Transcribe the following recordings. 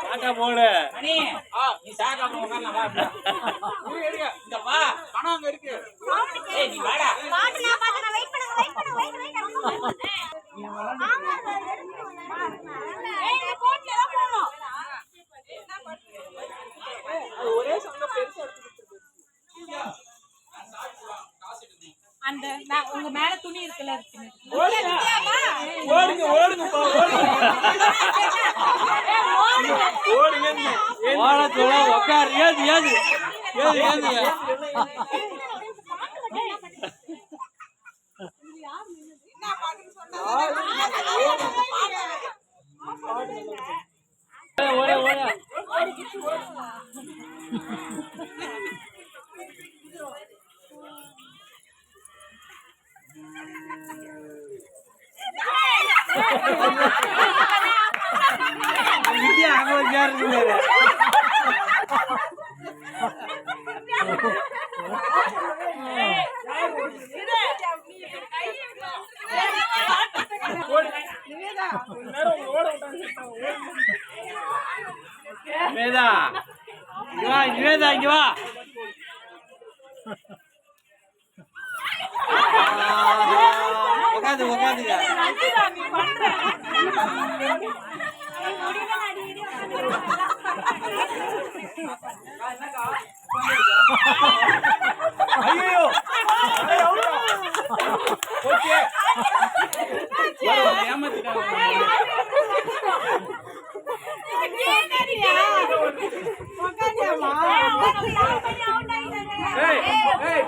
ஆட்டா போடு அண்ணே நீ சாக அப்புறம் உட்கார்ந்து வா நீ எடுங்க இந்த வா பணம் அங்க இருக்கு ஏய் நீ வாடா பாட்டு நான் பாத்து வெயிட் பண்ணுங்க ஆமா ஏய் இந்த கோட்ல தான் போணும் அது ஒரே சங்க பெருசா எடுத்துட்டு அந்த உங்க மேல துணி இருக்குல ஓடுங்க ஓடுங்க ஓடுங்க ஓடுங்க உட்கார் ஏது ஏது ஏது ஏது ஓட ஓட இந்தியா அங்க ஒரு சேர் இருக்கு வேதா நிவேதா இங்க வா உட்காந்து உட்காந்துங்க ஐயோ ஓகே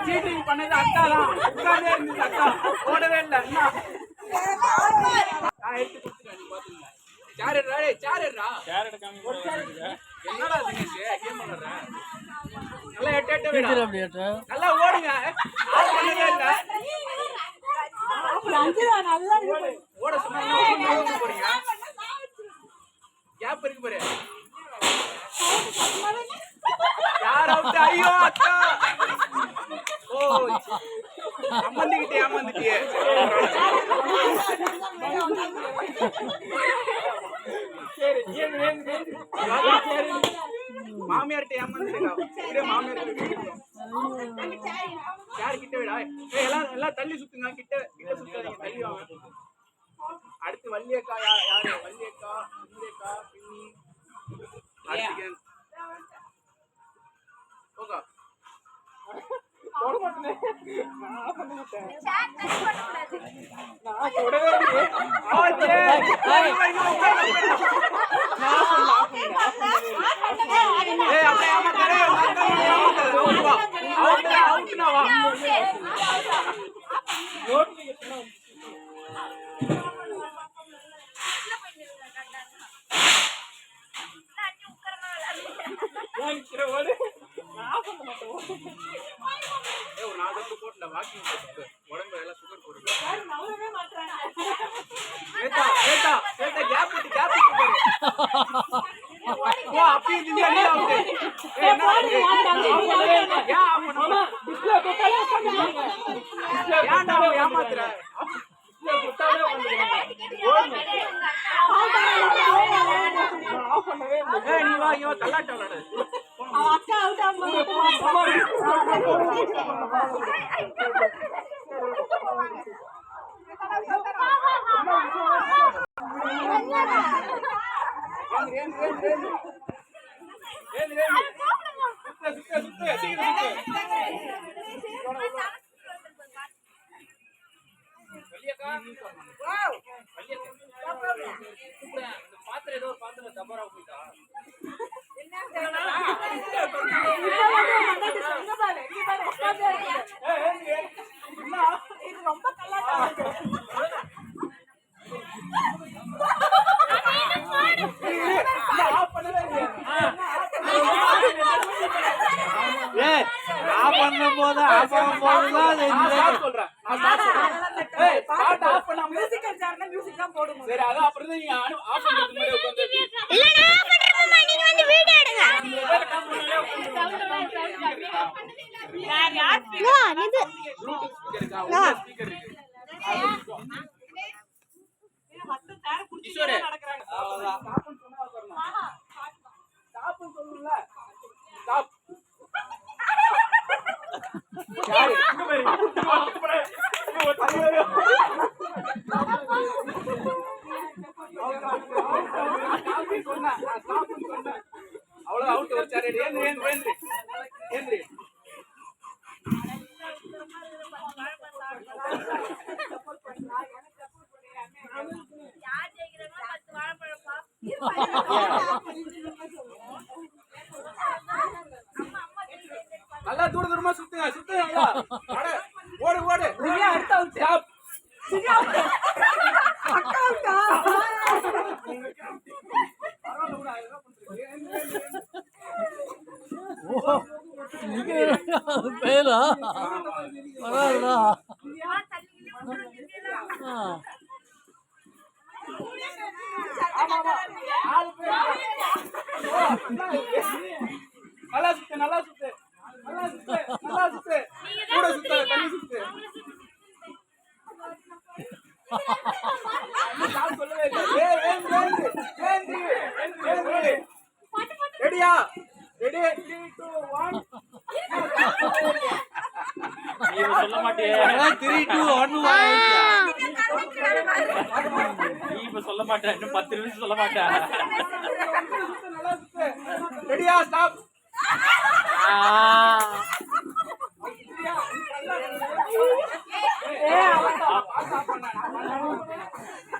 சீட்டிங் பண்ணது அக்காலாம் உட்கார்ந்தே இருந்தது அக்கா ஓடவே இல்லை நல்லா ஓடுங்க ஓட சொன்னா போறீங்க கேப் இருக்கு பாரு யார் அவுட் ஐயோ அக்கா ஓ ஏமாந்துட்டியே மாமியார்ட்ட ஏமாந்துட்டேங்க மாமியார் யார் கிட்ட விடா எல்லாம் தள்ளி சுத்துங்க கிட்ட கிட்ட சுத்தாதீங்க தள்ளி வாங்க அடுத்து வள்ளியக்கா யாரு வள்ளியக்கா பின்னியக்கா பின்னி ஆர்த்திகன் ஓகே போட மாட்டேன் நான் பண்ண மாட்டேன் நான் போடவே இல்லை ஆச்சே ஏய் அப்படியே ஆமா கரே அவுட் வா அவுட் ना வா நோட் நீங்க வாக்கிங் போட்டு உடம்பு எல்லாம் சுகர் போடுங்க யாரும் நவரவே மாட்டறாங்க ஏட்டா கேப் விட்டு பாரு ஓ அப்படி நீங்க என்ன ஆவுது என்ன யா அப்பனா டிஸ்ப்ளே கொட்டாலே உட்கார்ந்தாங்க ஏன்டா ஏமாத்துற டிஸ்ப்ளே கொட்டாலே உட்கார்ந்தாங்க ஆஃப் பண்ணவே இல்லை நீ வா இவ கல்லாட்ட விளையாடு அக்கா அவுட் ஆமா பாத்திரம் ஏதோ பாத்திரம் தவறா போயிட்டா ரொம்ப கல்லாட்டா பண்ணும் போது யாரு? இங்க பாரு. இங்க ஒரு தள்ளி வரு. நான் சொன்னேன். நான் ஸ்டாப்னு சொன்னேன். அவ்வளவு அவுட் வச்சாரு. ஏந்திரி. யார் ஜெயிக்கிறாங்களோ 10 வாழைப்பழம்ப்பா. நல்லா தூரமா சுத்துங்க நல்லா. ஓடு. அடுத்த அவுட். ஸ்டாப். அக்கா பேரா பரவாயில்லடா. நல்லா சுத்து. கூட சுத்தாத, தள்ளி சுத்து. நான் சொல்லவே இல்லை. ஏந்திரி. ரெடியா? ரெடி 3 2 1. நீ இப்ப சொல்ல மாட்டியே. 3 2 1 நீ இப்ப சொல்ல மாட்டே. இன்னும் 10 நிமிஷம் சொல்ல மாட்டே. நல்லா சுத்து. ரெடியா? ஸ்டாப்.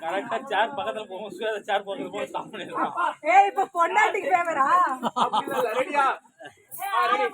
கரெக்டா சேர் பக்கத்துல போகும். சேர் பக்கத்துல போகும். ஸ்டாப் பண்ணிடுறான். இப்ப பொண்டாட்டிக்கு ஃபேவரா? அப்படி இல்ல. ரெடியா? ரெடி.